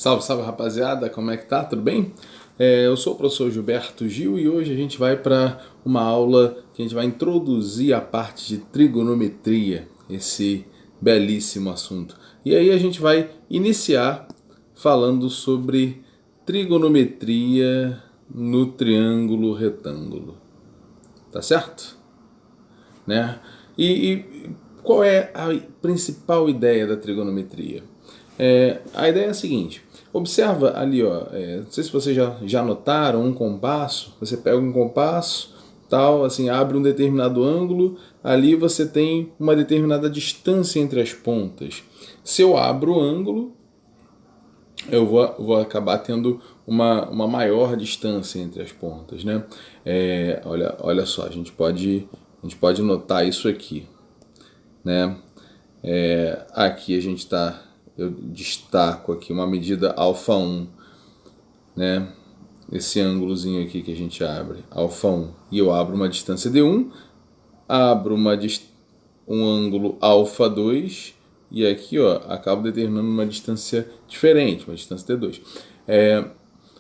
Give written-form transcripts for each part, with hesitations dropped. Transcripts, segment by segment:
Salve, salve rapaziada, como é que tá? Tudo bem? Eu sou o professor Gilberto Gil e hoje a gente vai para uma aula que a gente vai introduzir a parte de trigonometria, esse belíssimo assunto. E aí a gente vai iniciar falando sobre trigonometria no triângulo retângulo, tá certo? Né? E qual é a principal ideia da trigonometria? A ideia é a seguinte: observa ali, ó, não sei se vocês já notaram um compasso. Você pega um compasso, tal, assim, abre um determinado ângulo, ali você tem uma determinada distância entre as pontas. Se eu abro o ângulo, eu vou acabar tendo uma maior distância entre as pontas, né? Olha só, a gente pode notar isso aqui, né? Aqui eu destaco aqui uma medida alfa 1, né? Esse ângulozinho aqui que a gente abre, alfa 1, e eu abro uma distância d1, abro um ângulo alfa 2, e aqui, ó, acabo determinando uma distância diferente, uma distância d2.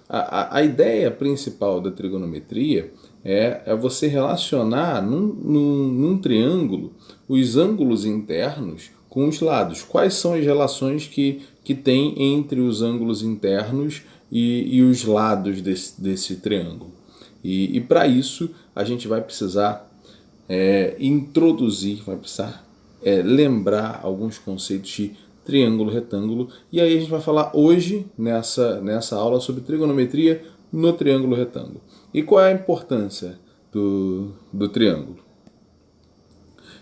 A ideia principal da trigonometria é você relacionar num triângulo os ângulos internos com os lados. Quais são as relações que tem entre os ângulos internos e os lados desse triângulo? E para isso a gente vai precisar vai precisar lembrar alguns conceitos de triângulo, retângulo, e aí a gente vai falar hoje, nessa aula, sobre trigonometria no triângulo retângulo. E qual é a importância do triângulo?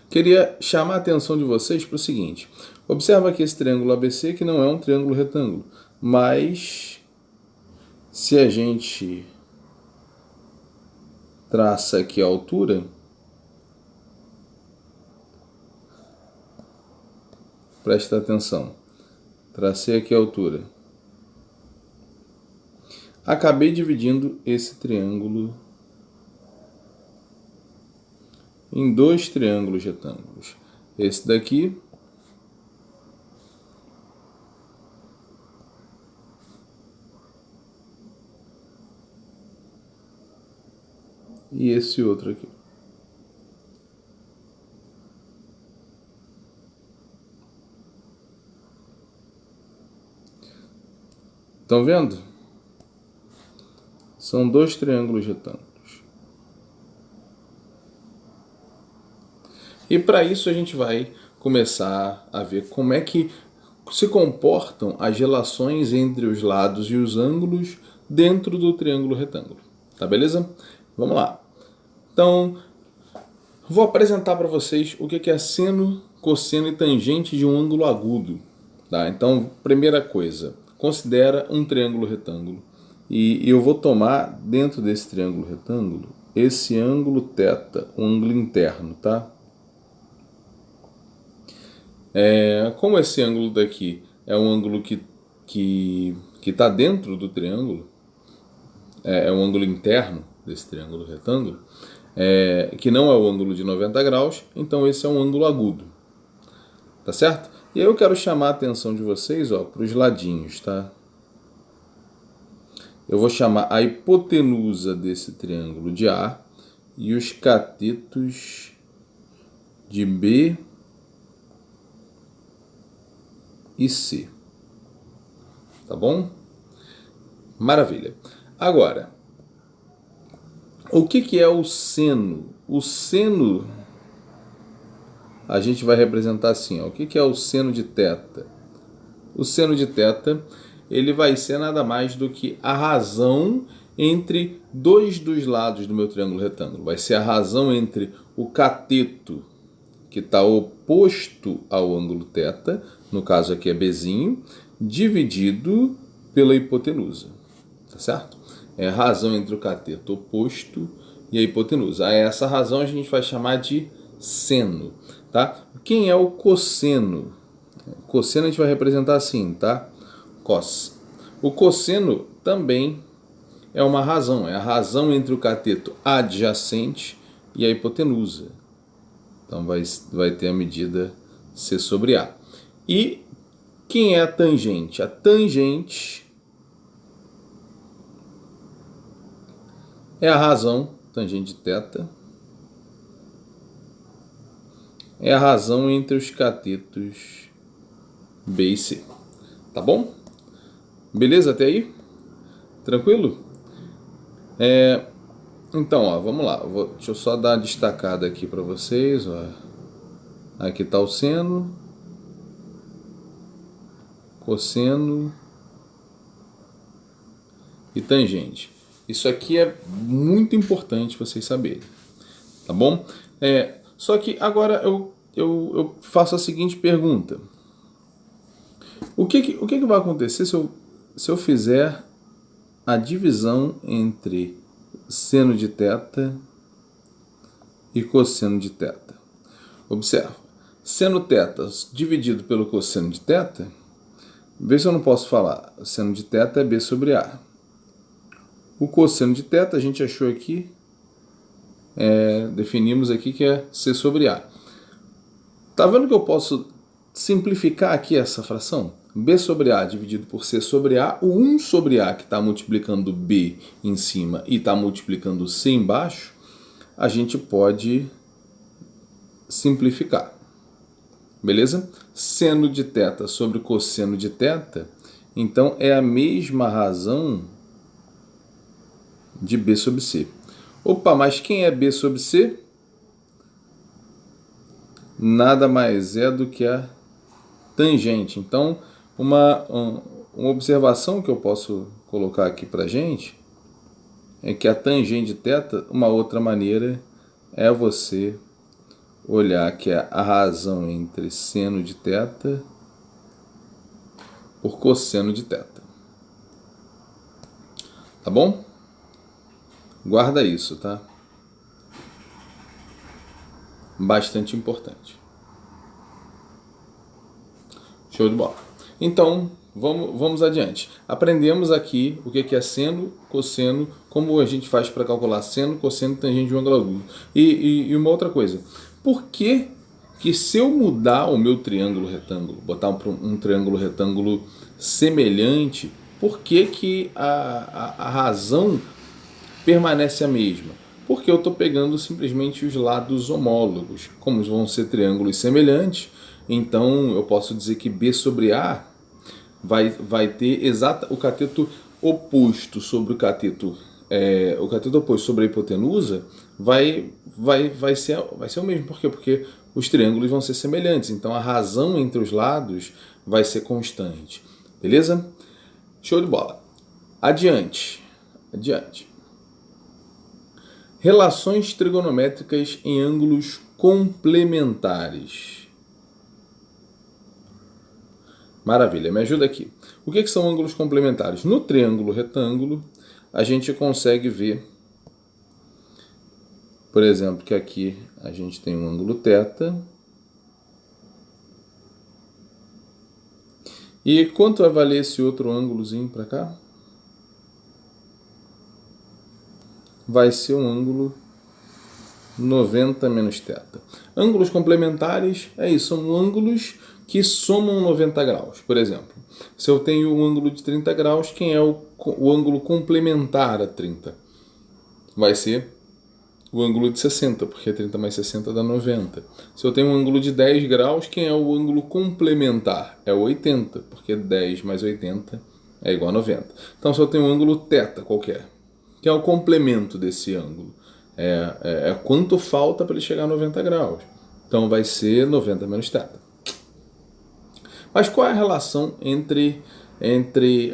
Queria chamar a atenção de vocês para o seguinte: observa aqui esse triângulo ABC, que não é um triângulo retângulo, mas se a gente traça aqui a altura, presta atenção, tracei aqui a altura. Acabei dividindo esse triângulo em dois triângulos retângulos. Esse daqui e esse outro aqui. Estão vendo? São dois triângulos retângulos. E para isso a gente vai começar a ver como é que se comportam as relações entre os lados e os ângulos dentro do triângulo retângulo. Tá beleza? Vamos lá. Então, vou apresentar para vocês o que é seno, cosseno e tangente de um ângulo agudo. Tá? Então, primeira coisa, considera um triângulo retângulo. E eu vou tomar dentro desse triângulo retângulo esse ângulo θ, um ângulo interno, tá? Como esse ângulo daqui é um ângulo que está dentro do triângulo, é um ângulo interno desse triângulo retângulo, que não é o ângulo de 90 graus, então esse é um ângulo agudo, tá certo? E aí eu quero chamar a atenção de vocês para os ladinhos, tá? Eu vou chamar a hipotenusa desse triângulo de A e os catetos de B e C. Tá bom? Maravilha. Agora, o que é o seno? O seno a gente vai representar assim, ó. O que é o seno de θ? O seno de θ, ele vai ser nada mais do que a razão entre dois dos lados do meu triângulo retângulo. Vai ser a razão entre o cateto, que está oposto ao ângulo θ, no caso aqui é Bzinho, dividido pela hipotenusa. Tá certo? É a razão entre o cateto oposto e a hipotenusa. A essa razão a gente vai chamar de seno. Tá? Quem é o cosseno? O cosseno a gente vai representar assim, tá? Cos. O cosseno também é uma razão, é a razão entre o cateto adjacente e a hipotenusa. Então vai ter a medida C sobre A. E quem é a tangente? A tangente é a razão, tangente de θ, é a razão entre os catetos B e C. Tá bom? Beleza até aí? Tranquilo? Então, ó, vamos lá. Deixa eu só dar uma destacada aqui para vocês. Ó. Aqui está o seno, cosseno e tangente. Isso aqui é muito importante vocês saberem, tá bom? Só que agora eu faço a seguinte pergunta. O que vai acontecer se eu fizer a divisão entre seno de θ e cosseno de θ? Observa. Seno θ dividido pelo cosseno de θ, vê se eu não posso falar. O seno de θ é B sobre A. O cosseno de θ a gente achou aqui, definimos aqui que é C sobre A. Tá vendo que eu posso simplificar aqui essa fração? B sobre A dividido por C sobre A. O 1 sobre A que está multiplicando B em cima e está multiplicando C embaixo, a gente pode simplificar. Beleza? Seno de θ sobre cosseno de θ, então é a mesma razão de B sobre C. Opa, mas quem é B sobre C? Nada mais é do que a tangente. Então, uma observação que eu posso colocar aqui para gente é que a tangente de θ, uma outra maneira é você olhar que é a razão entre seno de θ por cosseno de θ. Tá bom? Guarda isso, tá? Bastante importante. Show de bola. Então, vamos adiante. Aprendemos aqui o que é seno, cosseno, como a gente faz para calcular seno, cosseno e tangente de um ângulo agudo. E uma outra coisa. Por que se eu mudar o meu triângulo retângulo, botar um triângulo retângulo semelhante, por que a razão permanece a mesma? Porque eu estou pegando simplesmente os lados homólogos. Como vão ser triângulos semelhantes, então eu posso dizer que B sobre A vai ter o cateto oposto sobre o cateto oposto sobre a hipotenusa vai ser o mesmo. Por quê? Porque os triângulos vão ser semelhantes. Então a razão entre os lados vai ser constante. Beleza? Show de bola. Adiante. Relações trigonométricas em ângulos complementares. Maravilha, me ajuda aqui. O que são ângulos complementares? No triângulo retângulo, a gente consegue ver, por exemplo, que aqui a gente tem um ângulo θ. E quanto vai valer esse outro ângulozinho para cá? Vai ser um ângulo 90 menos θ. Ângulos complementares é isso, são ângulos que somam 90 graus. Por exemplo, se eu tenho um ângulo de 30 graus, quem é o ângulo complementar a 30? Vai ser o ângulo de 60, porque 30 mais 60 dá 90. Se eu tenho um ângulo de 10 graus, quem é o ângulo complementar? É o 80, porque 10 mais 80 é igual a 90. Então, se eu tenho um ângulo θ qualquer, que é o complemento desse ângulo, é quanto falta para ele chegar a 90 graus. Então, vai ser 90 menos θ. Mas qual é a relação entre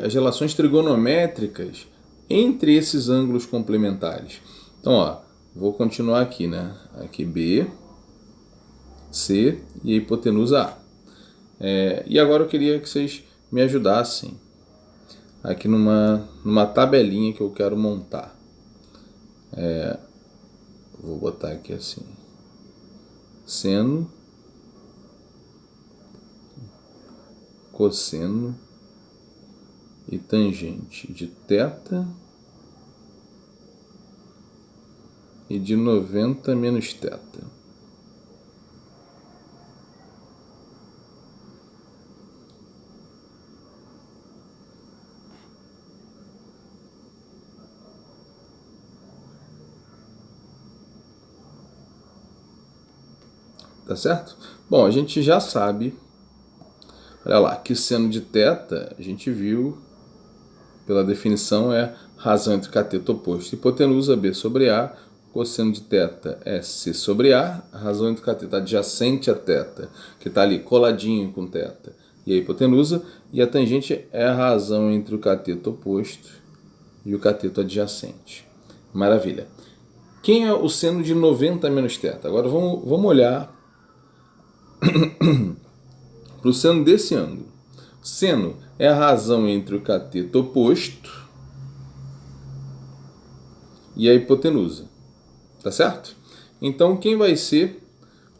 as relações trigonométricas entre esses ângulos complementares? Então, ó, vou continuar aqui, né? Aqui B, C e a hipotenusa A. E agora eu queria que vocês me ajudassem aqui numa tabelinha que eu quero montar. Vou botar aqui assim: seno, cosseno e tangente de θ e de 90 menos θ. Tá certo? Bom, a gente já sabe, olha lá, que seno de θ, a gente viu, pela definição, é razão entre cateto oposto e hipotenusa, B sobre A. Cosseno de θ é C sobre A. A razão entre cateto adjacente a θ, que está ali coladinho com θ, e a hipotenusa. E a tangente é a razão entre o cateto oposto e o cateto adjacente. Maravilha. Quem é o seno de 90 menos θ? Agora vamos olhar para o seno desse ângulo. Seno é a razão entre o cateto oposto e a hipotenusa. Tá certo? Então, quem vai ser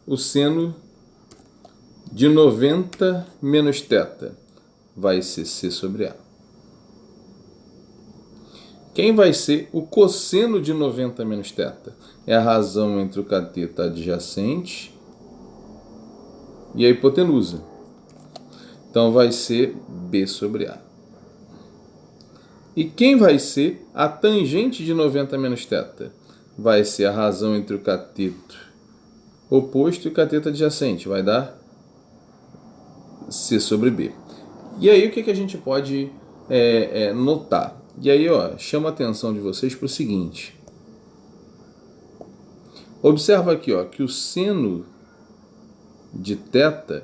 o seno de 90 menos θ? Vai ser C sobre A. Quem vai ser o cosseno de 90 menos θ? É a razão entre o cateto adjacente e a hipotenusa. Então, vai ser B sobre A. E quem vai ser a tangente de 90 menos θ? Vai ser a razão entre o cateto oposto e o cateto adjacente. Vai dar C sobre B. E aí o que a gente pode notar? E aí, chama a atenção de vocês para o seguinte. Observa aqui, que o seno de θ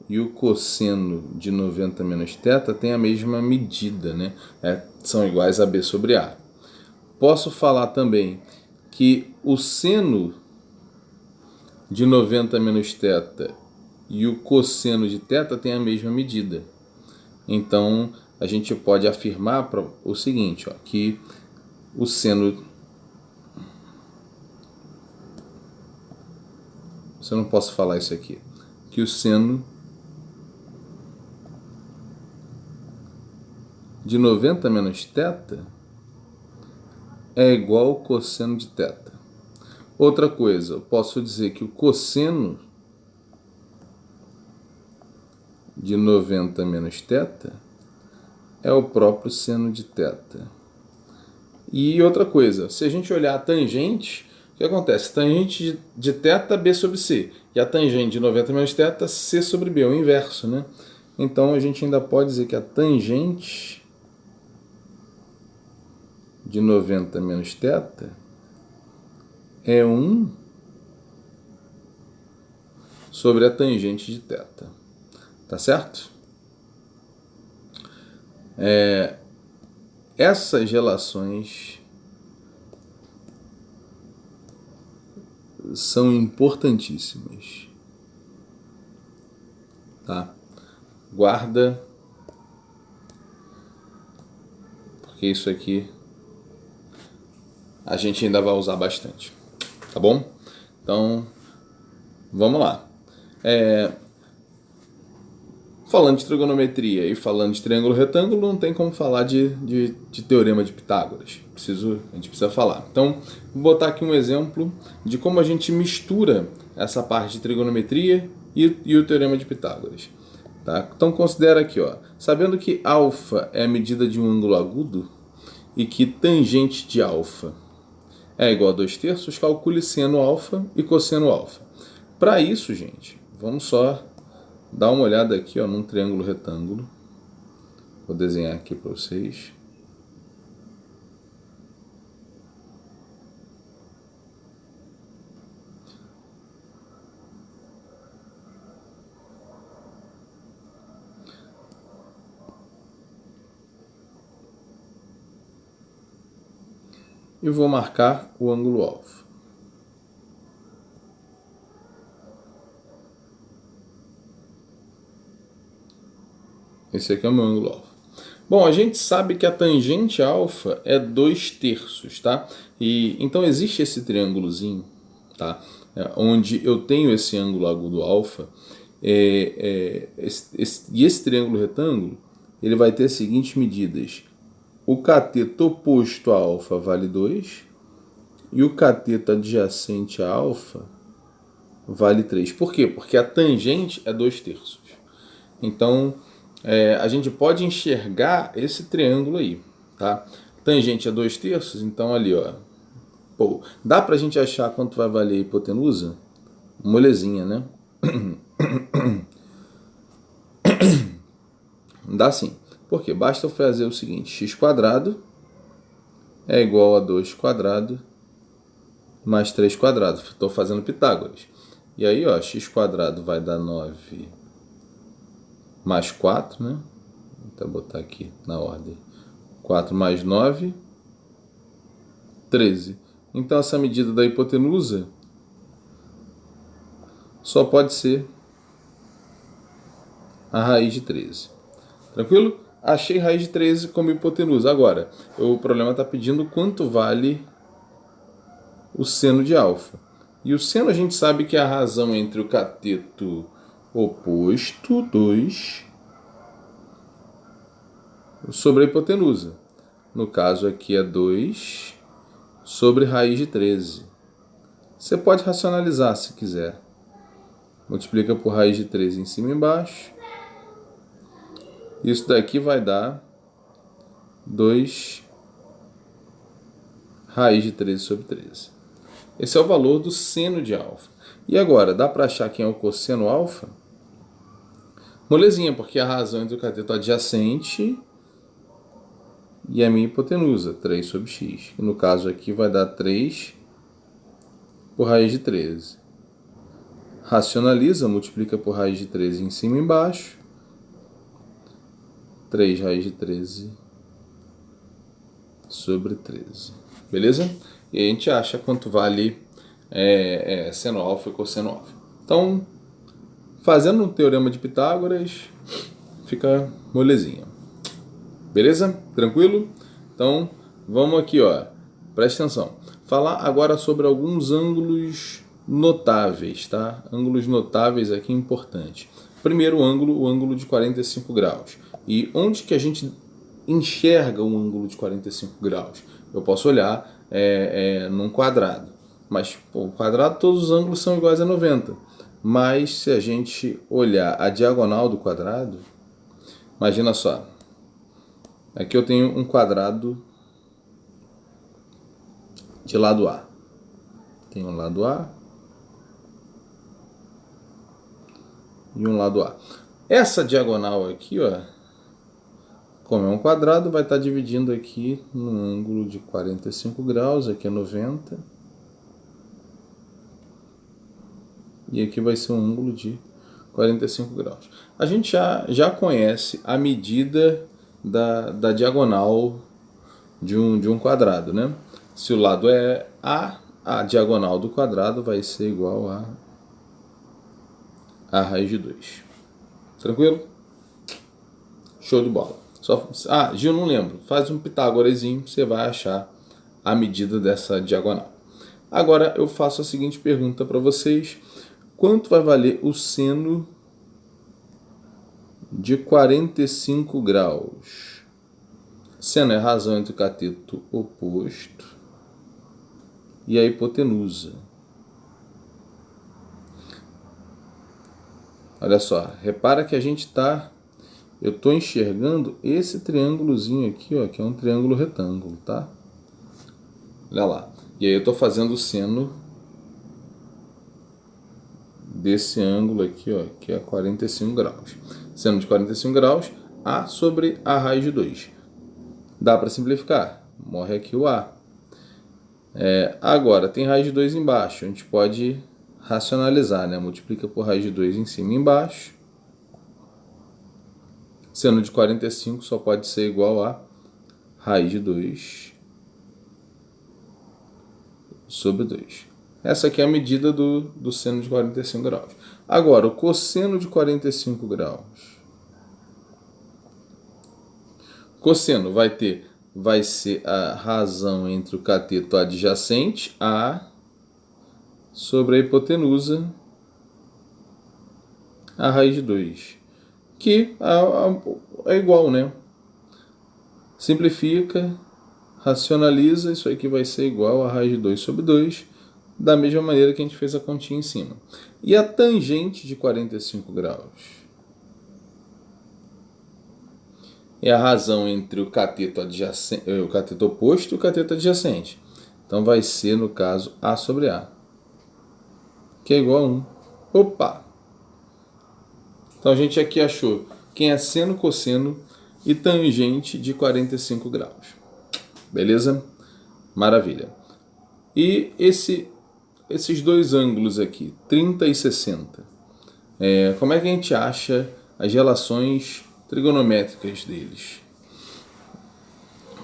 e o cosseno de 90 menos θ têm a mesma medida, né? São iguais a B sobre A. Posso falar também que o seno de 90 menos θ e o cosseno de θ têm a mesma medida. Então, a gente pode afirmar o seguinte, que o seno... Se eu não posso falar isso aqui. Que o seno de 90 menos θ é igual ao cosseno de θ. Outra coisa, eu posso dizer que o cosseno de 90 menos θ é o próprio seno de θ. E outra coisa, se a gente olhar a tangente, o que acontece? Tangente de θ, B sobre C. E a tangente de 90 menos θ, C sobre B, é o inverso, né? Então a gente ainda pode dizer que a tangente de 90 menos θ é 1 sobre a tangente de θ. Tá certo? Essas relações são importantíssimas. Tá? Guarda, porque isso aqui a gente ainda vai usar bastante. Tá bom? Então, vamos lá. Falando de trigonometria e falando de triângulo retângulo, não tem como falar de teorema de Pitágoras. A gente precisa falar. Então, vou botar aqui um exemplo de como a gente mistura essa parte de trigonometria e o teorema de Pitágoras. Tá? Então, considera aqui, sabendo que alfa é a medida de um ângulo agudo e que tangente de alfa é igual a 2/3, calcule seno alfa e cosseno alfa. Para isso, gente, vamos só dar uma olhada aqui num triângulo retângulo. Vou desenhar aqui para vocês. E vou marcar o ângulo alfa. Esse aqui é o meu ângulo alfa. Bom, a gente sabe que a tangente alfa é 2/3, tá? E então existe esse triângulozinho, tá? Onde eu tenho esse ângulo agudo alfa, e esse triângulo retângulo, ele vai ter as seguintes medidas. O cateto oposto a alfa vale 2 e o cateto adjacente a alfa vale 3. Por quê? Porque a tangente é 2/3. Então, a gente pode enxergar esse triângulo aí, tá? Tangente é 2/3, então ali, dá pra gente achar quanto vai valer a hipotenusa? Molezinha, né? Dá assim. Porque basta fazer o seguinte: x² é igual a 2² mais 3². Estou fazendo Pitágoras. E aí, ó, x² vai dar 9 mais 4, né? Vou botar aqui na ordem. 4 mais 9, 13. Então, essa medida da hipotenusa só pode ser a raiz de 13. Tranquilo? Achei raiz de 13 como hipotenusa. Agora, o problema está pedindo quanto vale o seno de alfa. E o seno a gente sabe que é a razão entre o cateto oposto, 2, sobre a hipotenusa. No caso aqui é 2 sobre raiz de 13. Você pode racionalizar se quiser. Multiplica por raiz de 13 em cima e embaixo. Isso daqui vai dar 2 raiz de 13 sobre 13. Esse é o valor do seno de alfa. E agora, dá para achar quem é o cosseno alfa? Molezinha, porque a razão entre o cateto adjacente e a minha hipotenusa, 3 sobre x. E no caso aqui vai dar 3 por raiz de 13. Racionaliza, multiplica por raiz de 13 em cima e embaixo. 3 raiz de 13 sobre 13. Beleza? E a gente acha quanto vale seno alfa e cosseno alfa. Então, fazendo um teorema de Pitágoras, fica molezinha. Beleza? Tranquilo? Então, vamos aqui, ó. Presta atenção. Falar agora sobre alguns ângulos notáveis, tá? Ângulos notáveis aqui importantes. Primeiro ângulo, o ângulo de 45 graus. E onde que a gente enxerga um ângulo de 45 graus? Eu posso olhar num quadrado. Mas, o quadrado, todos os ângulos são iguais a 90. Mas, se a gente olhar a diagonal do quadrado, imagina só. Aqui eu tenho um quadrado de lado A. Tem um lado A e um lado A. Essa diagonal aqui, ó, como é um quadrado, vai estar dividindo aqui no ângulo de 45 graus, aqui é 90. E aqui vai ser um ângulo de 45 graus. A gente já conhece a medida da diagonal de um quadrado, né? Se o lado é a diagonal do quadrado vai ser igual a raiz de 2. Tranquilo? Show de bola. Gil, não lembro. Faz um Pitágorazinho, você vai achar a medida dessa diagonal. Agora eu faço a seguinte pergunta para vocês. Quanto vai valer o seno de 45 graus? Seno é a razão entre o cateto oposto e a hipotenusa. Olha só, repara que eu estou enxergando esse triângulozinho aqui, ó, que é um triângulo retângulo, tá? Olha lá. E aí eu estou fazendo o seno desse ângulo aqui, ó, que é 45 graus. Seno de 45 graus, A sobre a raiz de 2. Dá para simplificar. Morre aqui o A. Agora, tem raiz de 2 embaixo. A gente pode racionalizar, né? Multiplica por raiz de 2 em cima e embaixo. Seno de 45 só pode ser igual a raiz de 2 sobre 2. Essa aqui é a medida do seno de 45 graus. Agora, o cosseno de 45 graus. Cosseno vai ser a razão entre o cateto adjacente, A, sobre a hipotenusa, a raiz de 2. Que é igual, né? Simplifica, racionaliza, isso aqui vai ser igual a raiz de 2 sobre 2, da mesma maneira que a gente fez a continha em cima. E a tangente de 45 graus? É a razão entre o cateto oposto e o cateto adjacente. Então vai ser, no caso, A sobre A, que é igual a 1. Opa! Então a gente aqui achou quem é seno, cosseno e tangente de 45 graus. Beleza? Maravilha. E esses dois ângulos aqui, 30 e 60, como é que a gente acha as relações trigonométricas deles?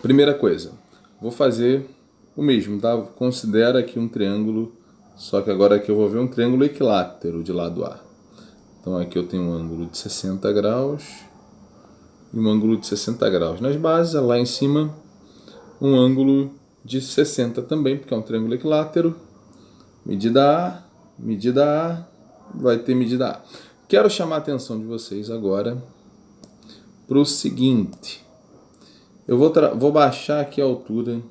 Primeira coisa, vou fazer o mesmo, tá? Considera aqui um triângulo, só que agora aqui eu vou ver um triângulo equilátero de lado A. Então aqui eu tenho um ângulo de 60 graus e um ângulo de 60 graus. Nas bases, lá em cima, um ângulo de 60 também, porque é um triângulo equilátero. Medida A, vai ter medida A. Quero chamar a atenção de vocês agora para o seguinte. Eu vou baixar aqui a altura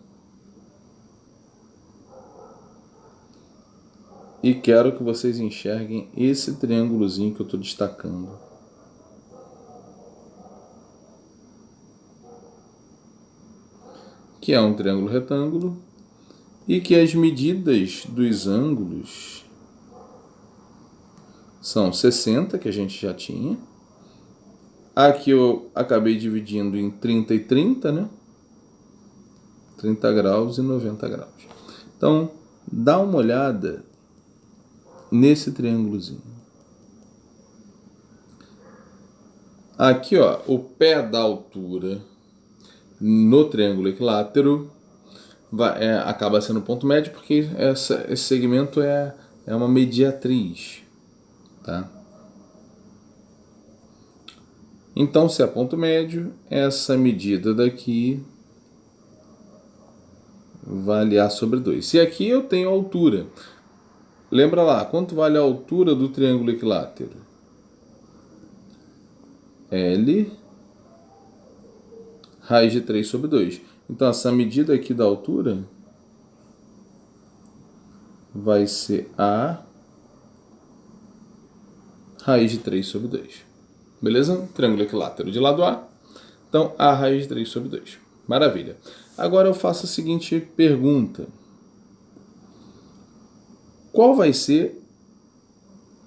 e quero que vocês enxerguem esse triângulozinho que eu estou destacando. Que é um triângulo retângulo e que as medidas dos ângulos são 60, que a gente já tinha. Aqui eu acabei dividindo em 30 e 30, né? 30 graus e 90 graus. Então, dá uma olhada nesse triângulozinho. Aqui, ó, o pé da altura no triângulo equilátero acaba sendo ponto médio, porque esse segmento é uma mediatriz, tá? Então, se é ponto médio, essa medida daqui vale A sobre 2. Se aqui eu tenho altura, lembra lá, quanto vale a altura do triângulo equilátero? L raiz de 3 sobre 2. Então, essa medida aqui da altura vai ser A raiz de 3 sobre 2. Beleza? Triângulo equilátero de lado A. Então, A raiz de 3 sobre 2. Maravilha. Agora eu faço a seguinte pergunta. Qual vai ser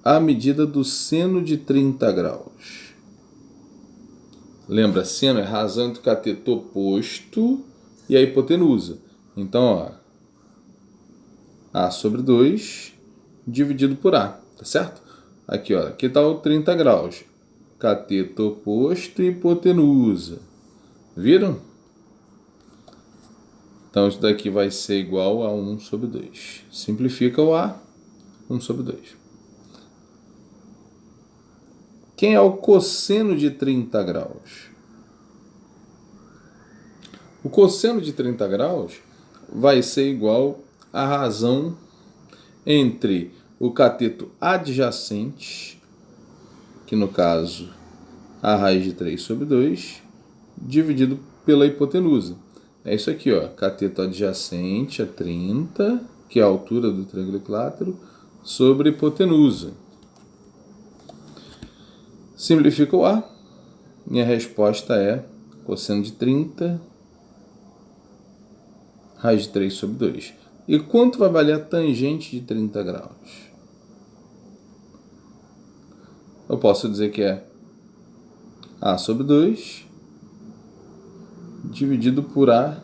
a medida do seno de 30 graus? Lembra, seno é razão entre o cateto oposto e a hipotenusa. Então, ó, A sobre 2 dividido por A, tá certo? Aqui, ó, aqui está o 30 graus. Cateto oposto e hipotenusa. Viram? Então, isso daqui vai ser igual a 1 sobre 2. Simplifica o A, 1 sobre 2. Quem é o cosseno de 30 graus? O cosseno de 30 graus vai ser igual à razão entre o cateto adjacente, que no caso a raiz de 3 sobre 2, dividido pela hipotenusa. É isso aqui, ó, cateto adjacente a 30, que é a altura do triângulo equilátero, sobre hipotenusa. Simplifica o A. Minha resposta é cosseno de 30, raiz de 3 sobre 2. E quanto vai valer a tangente de 30 graus? Eu posso dizer que é A sobre 2 dividido por A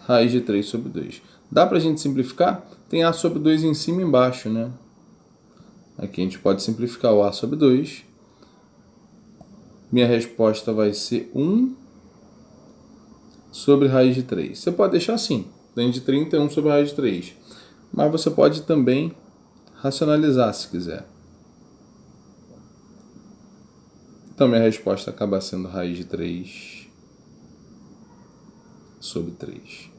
raiz de 3 sobre 2. Dá para a gente simplificar? Tem A sobre 2 em cima e embaixo, né? Aqui a gente pode simplificar o A sobre 2. Minha resposta vai ser 1 sobre raiz de 3. Você pode deixar assim, dentro de 30 é 1 sobre raiz de 3. Mas você pode também racionalizar se quiser. Então minha resposta acaba sendo raiz de 3 sobre 3.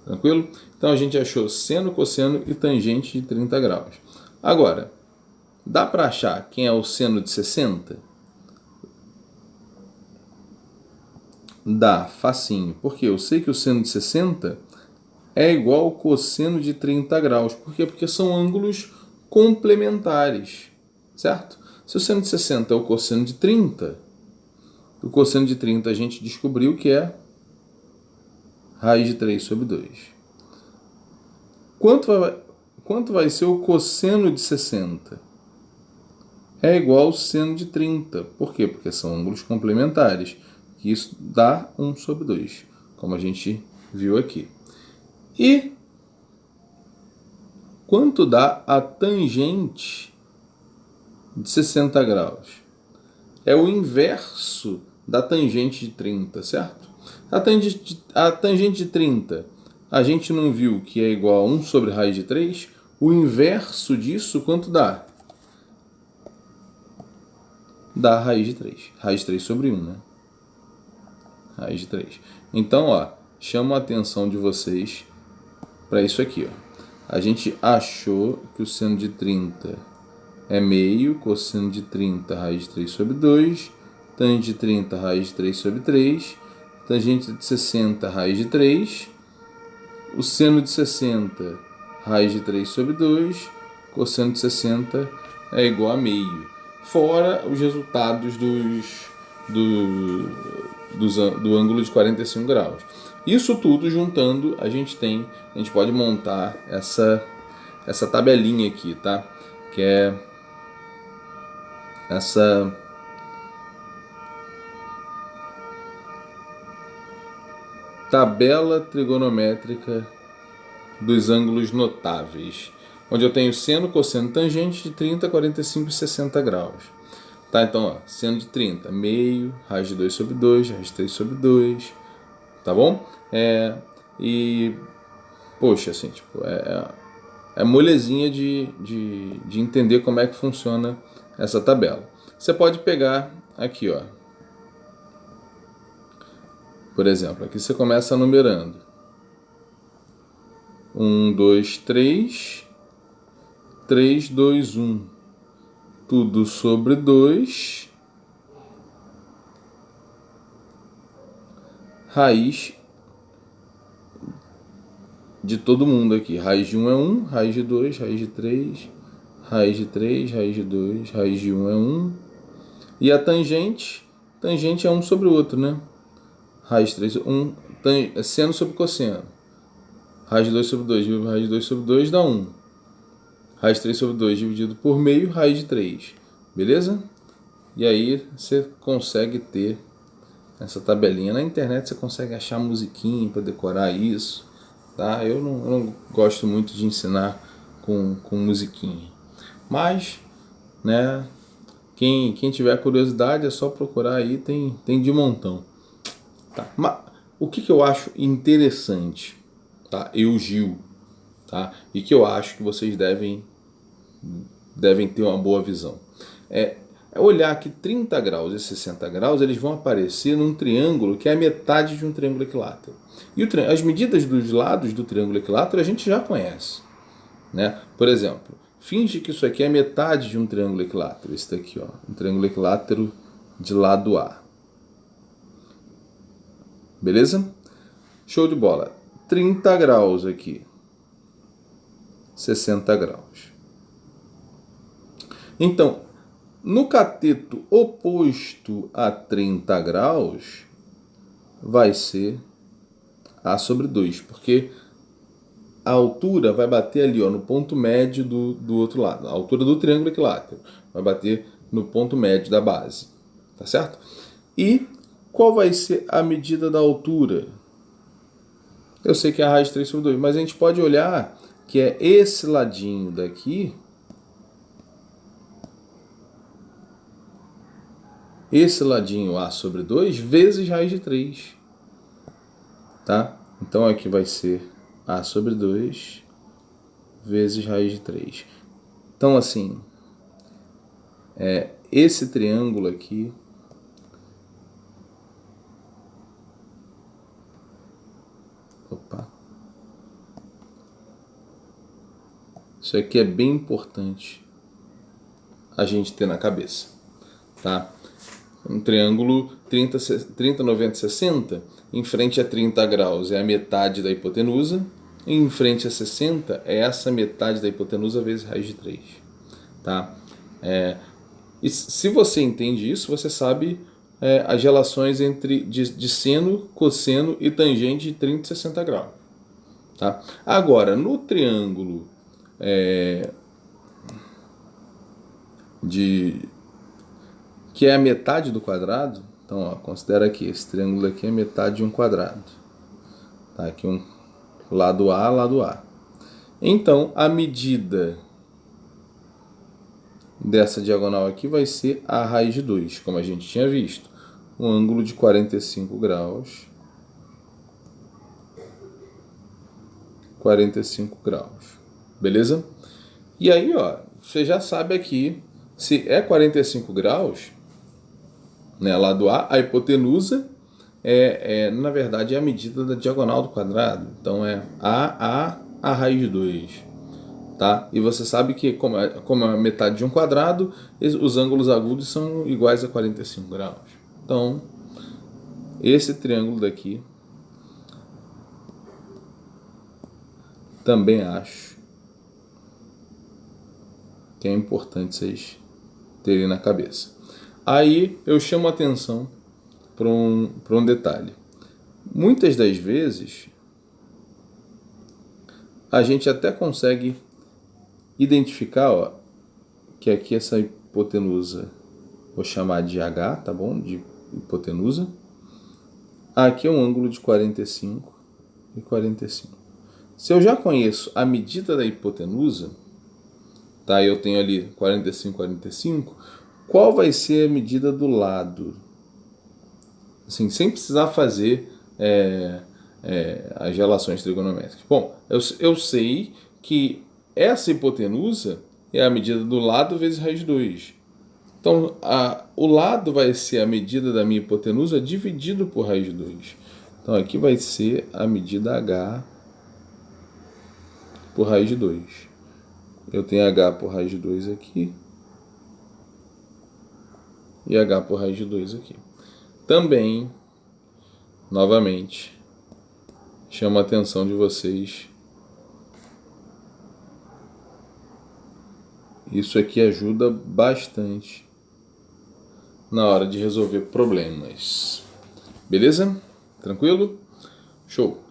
Tranquilo? Então a gente achou seno, cosseno e tangente de 30 graus. Agora, dá para achar quem é o seno de 60? Dá, facinho. Porque eu sei que o seno de 60 é igual ao cosseno de 30 graus. Por quê? Porque são ângulos complementares, certo? Se o seno de 60 é o cosseno de 30, o cosseno de 30 a gente descobriu que é raiz de 3 sobre 2. Quanto vai ser o cosseno de 60? é igual ao seno de 30. Por quê? Porque são ângulos complementares. Que isso dá 1 sobre 2, como a gente viu aqui. E quanto dá a tangente de 60 graus? É o inverso da tangente de 30, certo? A tangente de 30, a gente não viu que é igual a 1 sobre raiz de 3? O inverso disso, quanto dá? Dá raiz de 3. Raiz de 3 sobre 1, né? Raiz de 3. Então, ó, chamo a atenção de vocês para isso aqui, ó. A gente achou que o seno de 30 é meio, cosseno de 30, raiz de 3 sobre 2, tangente de 30, raiz de 3 sobre 3, tangente de 60, raiz de 3, o seno de 60, raiz de 3 sobre 2, cosseno de 60 é igual a meio. Fora os resultados do ângulo de 45 graus. Isso tudo juntando, a gente pode montar essa tabelinha aqui, tá? Que é essa tabela trigonométrica dos ângulos notáveis, onde eu tenho seno, cosseno, tangente de 30, 45 e 60 graus. Tá, então, ó, seno de 30, meio, raiz de 2 sobre 2, raiz de 3 sobre 2, tá bom? E, poxa, assim, tipo, é molezinha de entender como é que funciona essa tabela. Você pode pegar aqui, ó. Por exemplo, aqui você começa numerando. 1, 2, 3, 3, 2, 1. Tudo sobre 2. Raiz de todo mundo aqui. Raiz de 1 é 1, raiz de 2, raiz de 3, raiz de 3, raiz de 2, raiz de 1 é 1. E a tangente é 1 sobre o outro, né? Raiz de 3, 1, seno sobre cosseno. Raiz de 2 sobre 2 dividido por raiz de 2 sobre 2 dá 1. Raiz de 3 sobre 2 dividido por meio, raiz de 3. Beleza? E aí você consegue ter essa tabelinha. Na internet você consegue achar musiquinha para decorar isso. Tá? Eu não gosto muito de ensinar com musiquinha. Mas, né, quem tiver curiosidade é só procurar aí, tem de montão. Tá? Mas o que eu acho interessante, tá? Gil, tá? E que eu acho que vocês devem ter uma boa visão. É olhar que 30 graus e 60 graus eles vão aparecer num triângulo que é a metade de um triângulo equilátero. E as medidas dos lados do triângulo equilátero a gente já conhece, né? Por exemplo, finge que isso aqui é metade de um triângulo equilátero. Esse daqui, ó, um triângulo equilátero de lado A. Beleza? Show de bola. 30 graus aqui. 60 graus. Então, no cateto oposto a 30 graus, vai ser A sobre 2, porque a altura vai bater ali, ó, no ponto médio do outro lado. A altura do triângulo equilátero vai bater no ponto médio da base, tá certo? E qual vai ser a medida da altura? Eu sei que é a raiz de 3 sobre 2, mas a gente pode olhar que é esse ladinho daqui, esse ladinho A sobre 2 vezes raiz de 3. Tá? Então aqui vai ser A sobre 2 vezes raiz de 3. Então assim, esse triângulo aqui isso aqui é bem importante a gente ter na cabeça, tá? Um triângulo 30, 90, 60, em frente a 30 graus é a metade da hipotenusa, e em frente a 60 é essa metade da hipotenusa vezes raiz de 3. Tá? E se você entende isso, você sabe as relações entre de seno, cosseno e tangente de 30 e 60 graus. Tá? Agora, no triângulo de que é a metade do quadrado. Então, ó, considera aqui, esse triângulo aqui é metade de um quadrado. Tá? Aqui um lado A, lado A. Então, a medida dessa diagonal aqui vai ser a raiz de 2, como a gente tinha visto. Um ângulo de 45 graus. 45 graus. Beleza? E aí, ó, você já sabe aqui, se é 45 graus, né, lado A, a hipotenusa na verdade, é a medida da diagonal do quadrado. Então, é a raiz de 2. Tá? E você sabe que, como é metade de um quadrado, os ângulos agudos são iguais a 45 graus. Então, esse triângulo daqui, também acho que é importante vocês terem na cabeça. Aí, eu chamo a atenção para um detalhe. Muitas das vezes, a gente até consegue identificar, ó, que aqui essa hipotenusa, vou chamar de H, tá bom? De hipotenusa. Aqui é um ângulo de 45 e 45. Se eu já conheço a medida da hipotenusa, tá? Eu tenho ali 45, 45. Qual vai ser a medida do lado? Assim, sem precisar fazer as relações trigonométricas. Bom, eu sei que essa hipotenusa é a medida do lado vezes raiz de 2. Então, o lado vai ser a medida da minha hipotenusa dividido por raiz de 2. Então, aqui vai ser a medida H por raiz de 2. Eu tenho H por raiz de 2 aqui. E H por raiz de 2 aqui. Também, novamente, chamo a atenção de vocês. Isso aqui ajuda bastante na hora de resolver problemas. Beleza? Tranquilo? Show!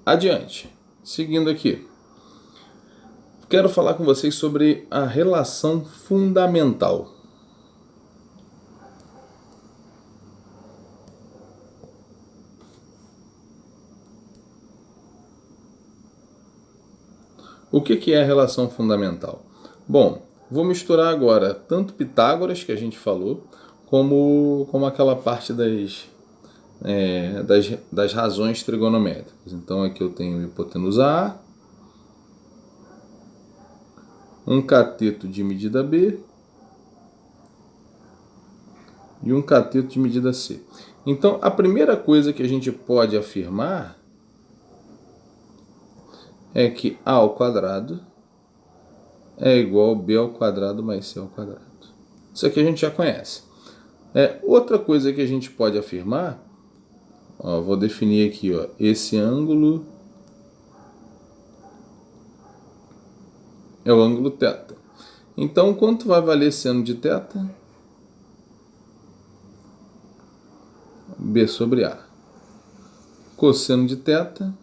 Adiante. Seguindo aqui. Quero falar com vocês sobre a relação fundamental. O que é a relação fundamental? Bom, vou misturar agora tanto Pitágoras, que a gente falou, como aquela parte das razões trigonométricas. Então aqui eu tenho hipotenusa A, um cateto de medida B e um cateto de medida C. Então a primeira coisa que a gente pode afirmar é que A ao quadrado é igual a B ao quadrado mais C ao quadrado. Isso aqui a gente já conhece. Outra coisa que a gente pode afirmar, ó, vou definir aqui, ó, esse ângulo é o ângulo θ. Então, quanto vai valer seno de θ? B sobre A. Cosseno de θ,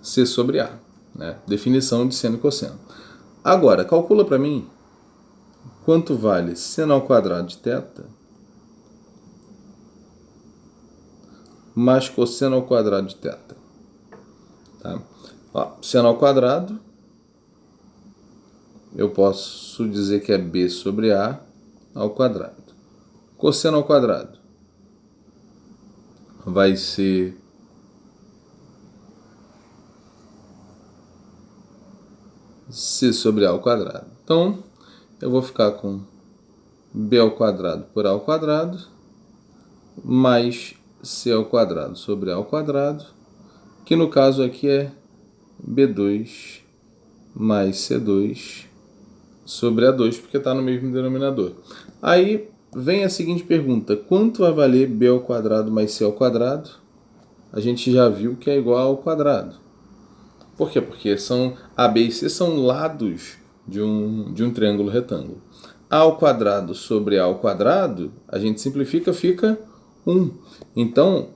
C sobre A. Né? Definição de seno e cosseno. Agora, calcula para mim quanto vale seno ao quadrado de θ mais cosseno ao quadrado de θ. Tá? Ó, seno ao quadrado, eu posso dizer que é B sobre A ao quadrado. Cosseno ao quadrado vai ser C sobre A ao quadrado. Então, eu vou ficar com B ao quadrado por A ao quadrado mais C ao quadrado sobre A ao quadrado, que no caso aqui é B2 mais C2 sobre A2, porque está no mesmo denominador. Aí vem a seguinte pergunta: quanto vai valer B ao quadrado mais C ao quadrado? A gente já viu que é igual ao quadrado. Por quê? Porque A, B e C são lados de um triângulo retângulo. A ao quadrado sobre A ao quadrado, a gente simplifica, fica 1. Então,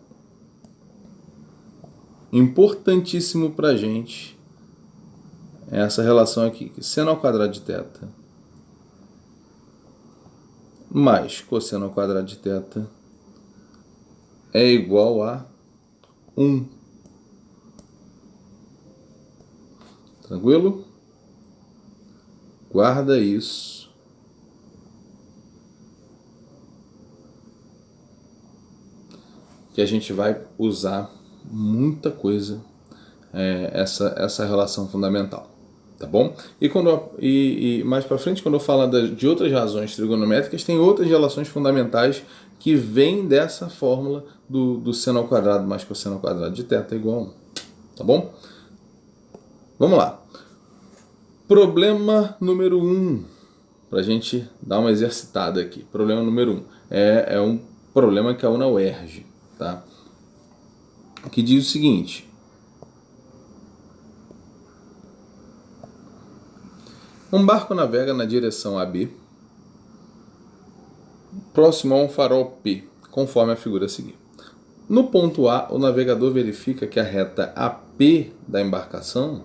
importantíssimo para a gente essa relação aqui, que seno ao quadrado de θ mais cosseno ao quadrado de θ é igual a 1. Tranquilo? Guarda isso. Que a gente vai usar muita coisa essa relação fundamental, tá bom? E mais para frente, quando eu falar de outras razões trigonométricas, tem outras relações fundamentais que vêm dessa fórmula do seno ao quadrado mais cosseno ao quadrado de θ igual a 1, tá bom? Vamos lá. Problema número 1, para a gente dar uma exercitada aqui. Problema número 1 é um problema que caiu na UERJ, tá? Que diz o seguinte: um barco navega na direção AB, próximo a um farol P, conforme a figura a seguir. No ponto A, o navegador verifica que a reta AP da embarcação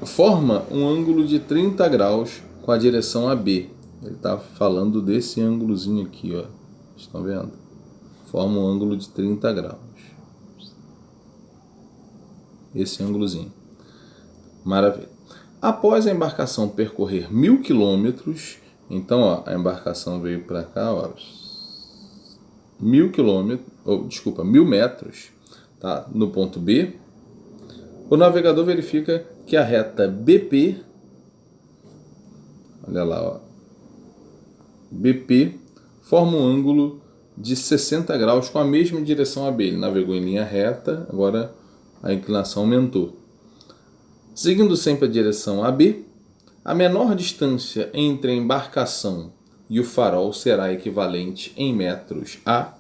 forma um ângulo de 30 graus com a direção AB. Ele está falando desse ângulozinho aqui, ó. Estão vendo? Forma um ângulo de 30 graus. Esse ângulozinho. Maravilha. Após a embarcação percorrer 1000 quilômetros, então ó, a embarcação veio para cá, ó, 1000 metros, tá? No ponto B, o navegador verifica que a reta BP, olha lá, ó, BP forma um ângulo de 60 graus com a mesma direção AB. Ele navegou em linha reta, agora a inclinação aumentou. Seguindo sempre a direção AB, a menor distância entre a embarcação e o farol será equivalente em metros a...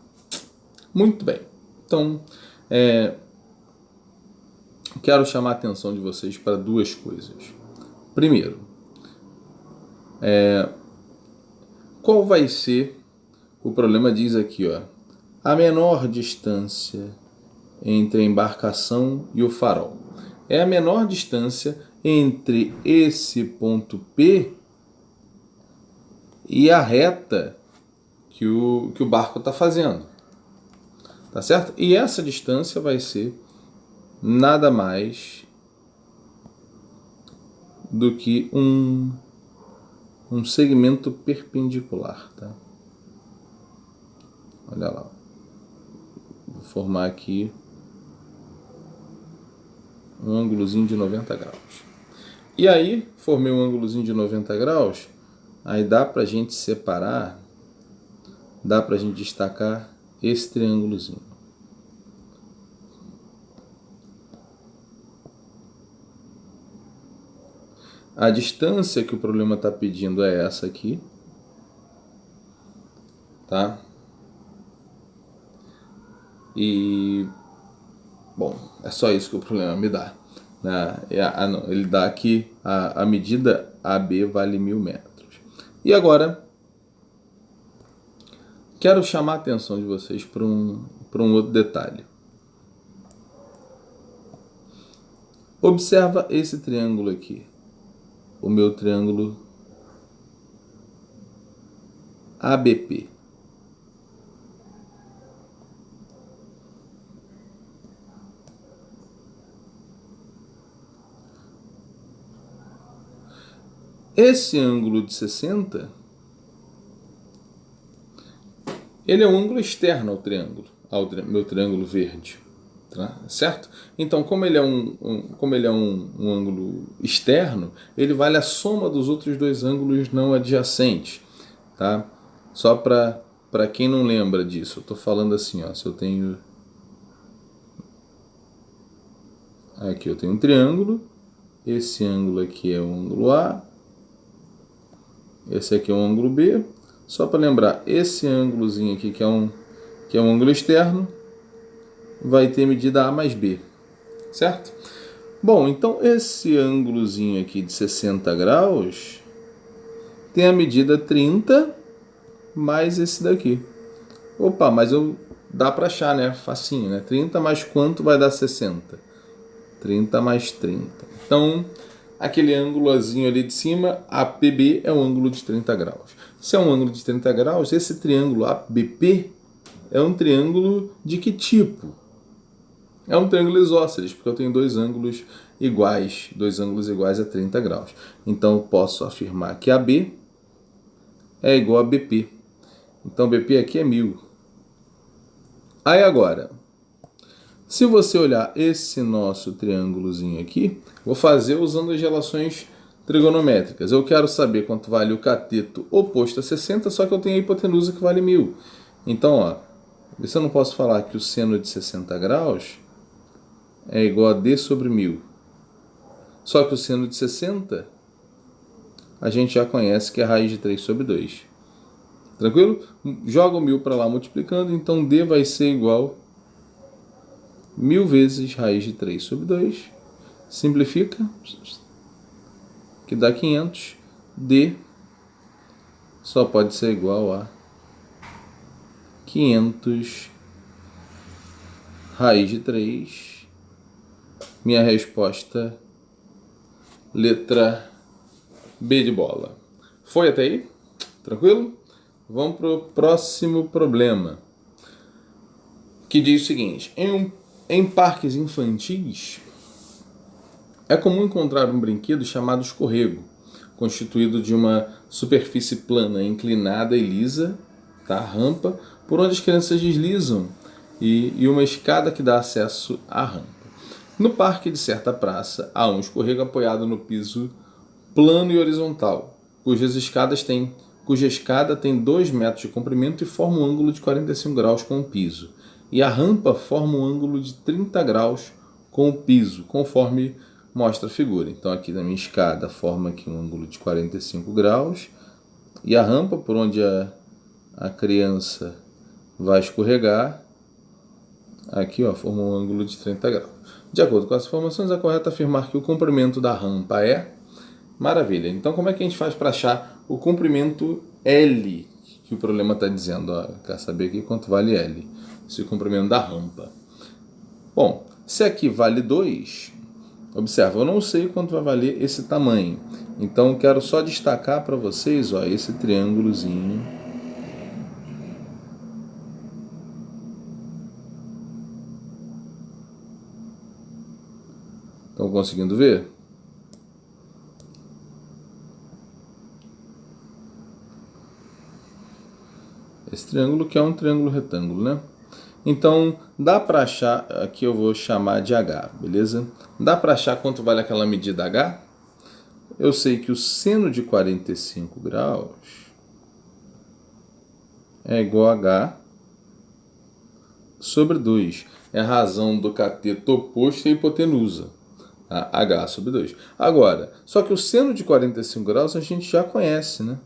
Muito bem. Então, quero chamar a atenção de vocês para duas coisas. Primeiro, qual vai ser o problema? Diz aqui, ó, a menor distância entre a embarcação e o farol. É a menor distância entre esse ponto P e a reta que o barco está fazendo. Tá certo? E essa distância vai ser nada mais do que um segmento perpendicular, tá? Olha lá. Vou formar aqui um ângulozinho de 90 graus. E aí, formei um ângulozinho de 90 graus, aí dá pra gente separar, dá pra gente destacar esse triângulozinho. A distância que o problema está pedindo é essa aqui, tá? E, bom, é só isso que o problema me dá. Ele dá aqui a medida AB vale 1000 metros. E agora, quero chamar a atenção de vocês para um outro detalhe. Observa esse triângulo aqui. O meu triângulo ABP. Esse ângulo de 60, ele é um ângulo externo ao triângulo, meu triângulo verde, tá? Certo? Então, como ele é um ângulo externo, ele vale a soma dos outros dois ângulos não adjacentes, tá? Só para quem não lembra disso, eu estou falando assim, ó, se eu tenho aqui, eu tenho um triângulo, esse ângulo aqui é o ângulo A, esse aqui é o ângulo B. Só para lembrar, esse ângulozinho aqui que é um ângulo externo vai ter medida A mais B, certo? Bom, então esse ângulozinho aqui de 60 graus tem a medida 30 mais esse daqui. Opa, mas dá para achar, né? Facinho, né? 30 mais quanto vai dar 60? 30 mais 30. Então, aquele ângulozinho ali de cima, APB, é um ângulo de 30 graus. Se é um ângulo de 30 graus, esse triângulo ABP é um triângulo de que tipo? É um triângulo isósceles, porque eu tenho dois ângulos iguais a 30 graus. Então eu posso afirmar que AB é igual a BP. Então BP aqui é 1000. Aí agora, se você olhar esse nosso triângulozinho aqui, vou fazer usando as relações trigonométricas. Eu quero saber quanto vale o cateto oposto a 60, só que eu tenho a hipotenusa que vale 1000. Então, ó, vê se eu não posso falar que o seno de 60 graus é igual a D sobre 1000. Só que o seno de 60, a gente já conhece que é a raiz de 3 sobre 2. Tranquilo? Joga o 1000 para lá multiplicando, então D vai ser igual 1000 vezes raiz de 3 sobre 2. Simplifica, que dá 500. D só pode ser igual a 500 raiz de 3. Minha resposta, letra B de bola. Foi até aí? Tranquilo? Vamos para o próximo problema, que diz o seguinte: em parques infantis, é comum encontrar um brinquedo chamado escorrego, constituído de uma superfície plana, inclinada e lisa, tá? Rampa, por onde as crianças deslizam, e uma escada que dá acesso à rampa. No parque de certa praça, há um escorrego apoiado no piso plano e horizontal, cuja escada tem 2 metros de comprimento e forma um ângulo de 45 graus com o piso. E a rampa forma um ângulo de 30 graus com o piso, conforme mostra a figura. Então aqui na minha escada forma aqui um ângulo de 45 graus. E a rampa, por onde a criança vai escorregar, aqui ó, forma um ângulo de 30 graus. De acordo com as informações, é correto afirmar que o comprimento da rampa é... Maravilha. Então como é que a gente faz para achar o comprimento L, que o problema está dizendo? Ó, quer saber aqui quanto vale L, esse comprimento da rampa. Bom, se aqui vale 2, observa, eu não sei quanto vai valer esse tamanho. Então eu quero só destacar para vocês, ó, esse triângulozinho. Estão conseguindo ver? Esse triângulo que é um triângulo retângulo, né? Então, dá para achar, aqui eu vou chamar de H, beleza? Dá para achar quanto vale aquela medida H? Eu sei que o seno de 45 graus é igual a H sobre 2. É a razão do cateto oposto e a hipotenusa. H sobre 2. Agora, só que o seno de 45 graus a gente já conhece, né?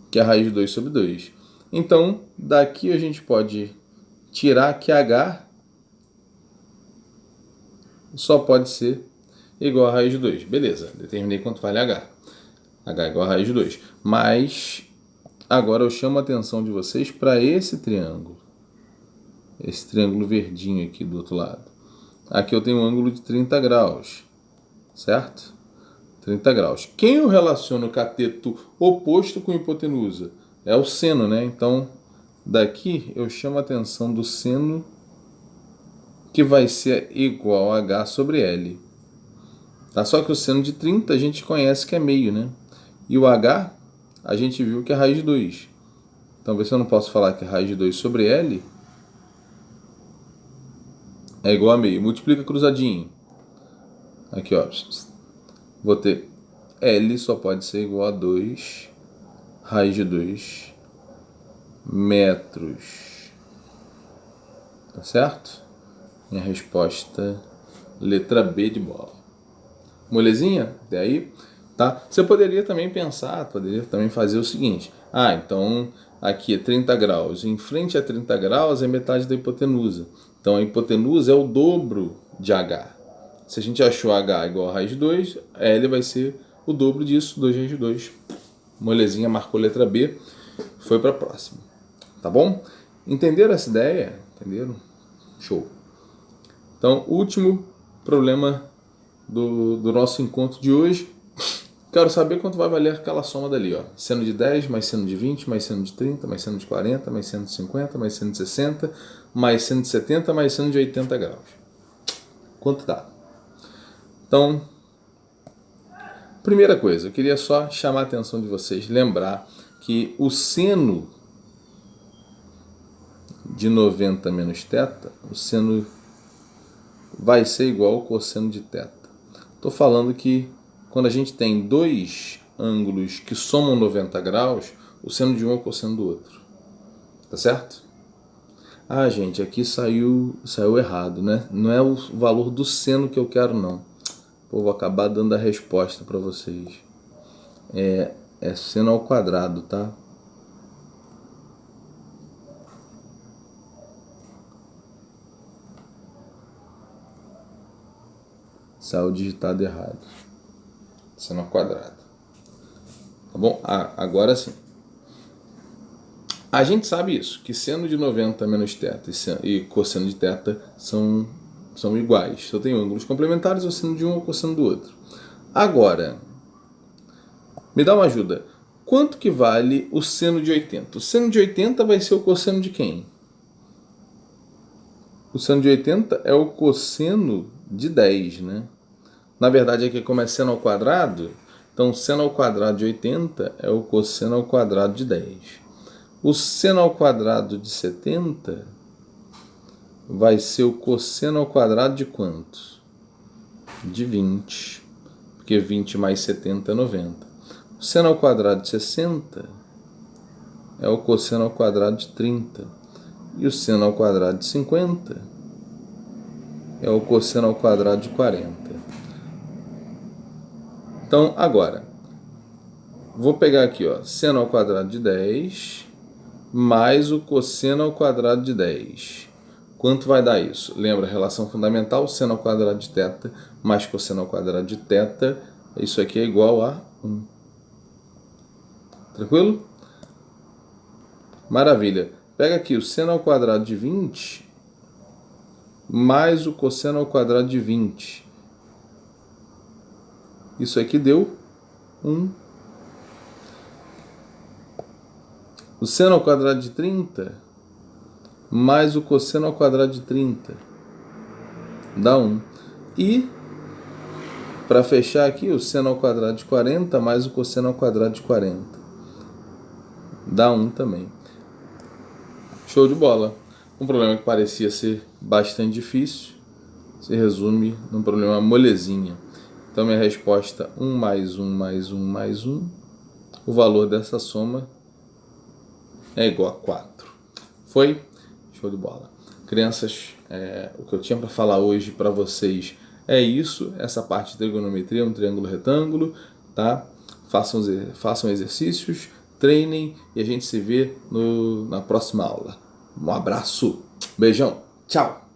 Que é a raiz de 2 sobre 2. Então, daqui a gente pode tirar que H só pode ser igual a raiz de 2. Beleza, determinei quanto vale H. H é igual a raiz de 2. Mas, agora eu chamo a atenção de vocês para esse triângulo. Esse triângulo verdinho aqui do outro lado. Aqui eu tenho um ângulo de 30 graus, certo? 30 graus. Quem eu relaciono o cateto oposto com hipotenusa? É o seno, né? Então, daqui eu chamo a atenção do seno, que vai ser igual a H sobre L. Tá? Só que o seno de 30 a gente conhece que é meio, né? E o H, a gente viu que é raiz de 2. Então, vê se eu não posso falar que raiz de 2 sobre L é igual a meio. Multiplica cruzadinho. Aqui, ó. Vou ter L só pode ser igual a 2 raiz de 2 metros. Tá certo? Minha resposta, letra B de bola. Molezinha? Até aí? Tá? Você poderia também pensar, poderia também fazer o seguinte. Então aqui é 30 graus. Em frente a 30 graus é metade da hipotenusa. Então a hipotenusa é o dobro de H. Se a gente achou H igual a raiz de 2, L vai ser o dobro disso, 2 raiz de 2. Molezinha marcou letra B, foi para a próxima. Tá bom? Entenderam essa ideia? Entenderam? Show. Então, último problema do nosso encontro de hoje. Quero saber quanto vai valer aquela soma dali, ó. Seno de 10, mais seno de 20, mais seno de 30, mais seno de 40, mais seno de 50, mais seno de 60, mais seno de 70, mais seno de 80 graus. Quanto dá? Então, primeira coisa, eu queria só chamar a atenção de vocês, lembrar que o seno de 90 menos θ, o seno vai ser igual ao cosseno de θ. Estou falando que quando a gente tem dois ângulos que somam 90 graus, o seno de um é o cosseno do outro. Tá certo? Ah, gente, aqui saiu errado, né? Não é o valor do seno que eu quero, não. Pô, vou acabar dando a resposta para vocês. É seno ao quadrado, tá? Saiu digitado errado. Seno ao quadrado. Tá bom? Agora sim. A gente sabe isso, que seno de 90 menos θ e cosseno de θ são iguais. Se eu tenho ângulos complementares, o seno de um é o cosseno do outro. Agora, me dá uma ajuda. Quanto que vale o seno de 80? O seno de 80 vai ser o cosseno de quem? O seno de 80 é o cosseno de 10, né? Na verdade, aqui como é seno ao quadrado, então seno ao quadrado de 80 é o cosseno ao quadrado de 10. O seno ao quadrado de 70 vai ser o cosseno ao quadrado de quanto? De 20, porque 20 mais 70 é 90. O seno ao quadrado de 60 é o cosseno ao quadrado de 30. E o seno ao quadrado de 50 é o cosseno ao quadrado de 40. Então, agora, vou pegar aqui, ó, seno ao quadrado de 10 mais o cosseno ao quadrado de 10. Quanto vai dar isso? Lembra a relação fundamental, seno ao quadrado de θ mais cosseno ao quadrado de θ. Isso aqui é igual a 1. Tranquilo? Maravilha. Pega aqui o seno ao quadrado de 20 mais o cosseno ao quadrado de 20. Isso aqui deu 1. O seno ao quadrado de 30 mais o cosseno ao quadrado de 30 dá 1. E, para fechar aqui, o seno ao quadrado de 40 mais o cosseno ao quadrado de 40 dá 1 também. Show de bola. Um problema que parecia ser bastante difícil se resume num problema molezinha. Então, minha resposta 1 mais 1 mais 1 mais 1, o valor dessa soma é igual a 4. Foi? Show de bola. Crianças, o que eu tinha para falar hoje para vocês é isso. Essa parte de trigonometria, um triângulo retângulo, tá? Façam exercícios, treinem e a gente se vê na próxima aula. Um abraço, beijão, tchau!